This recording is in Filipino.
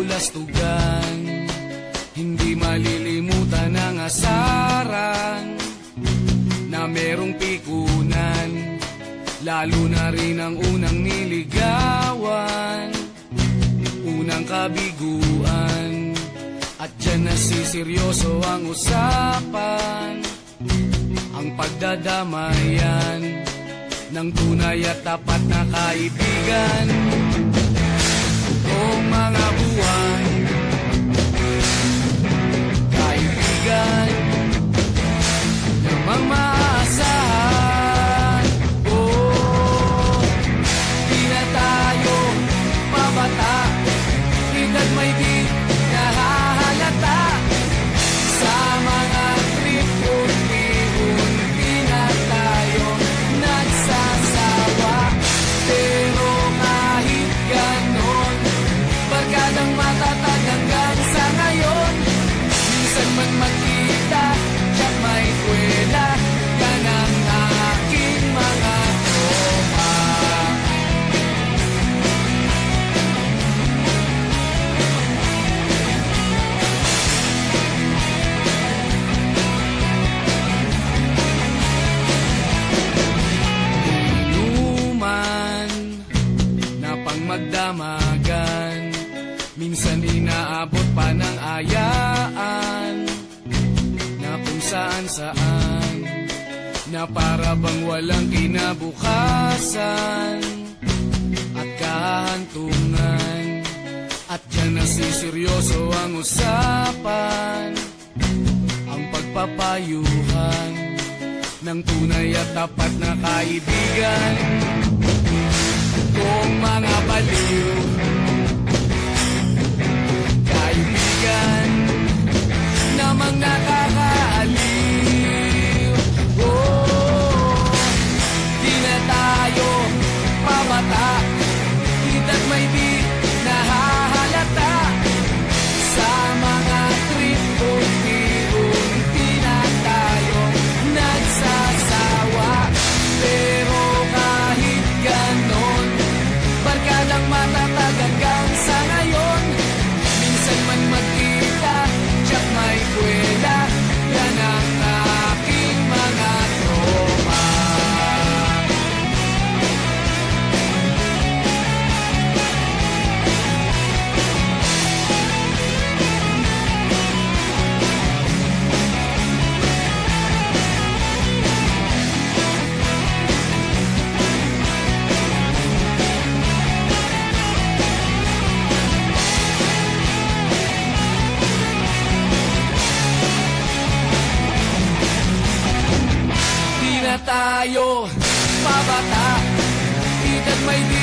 kabulastugan. Hindi malilimutan ang asaran na merong pikunan, lalo na rin ang unang niligawan, unang kabiguan. At dyan nasiseryoso ang usapan, ang pagdadamayan ng tunay at tapat na kaibigan. Buong mga buwan, kaibigan, namang maasahan. Oh, di na tayo mabata, edad may di nahahalata. Sa mga trip, unti-unti na tayo nagsasawa. Pero kahit ganon, barkadang matatag hanggang sa ngayon. Minsan man magkita, tiyak may kwela, yan ang aking mga tropa. Inuman na pang magdamagan, minsan inaabot pa ng ayaan, na kung saan-saan, na para bang walang kinabukasan at kahantungan. At dyan nasiseryoso ang usapan, ang pagpapayuhan ng tunay at tapat na kaibigan. Kung mga baliw, kaibigan, namang nakakaaliw. Oh, di na tayo pabata, edad may di nahahalata. Sa mga trip, unti-unti na tayo nagsasawa. Pero kahit ganon, barkadang matatag hanggang sa ngayon. Minsan man magkita, tiyak may kwela, yan ang aking mga tropa. Di na tayo pabata, edad may di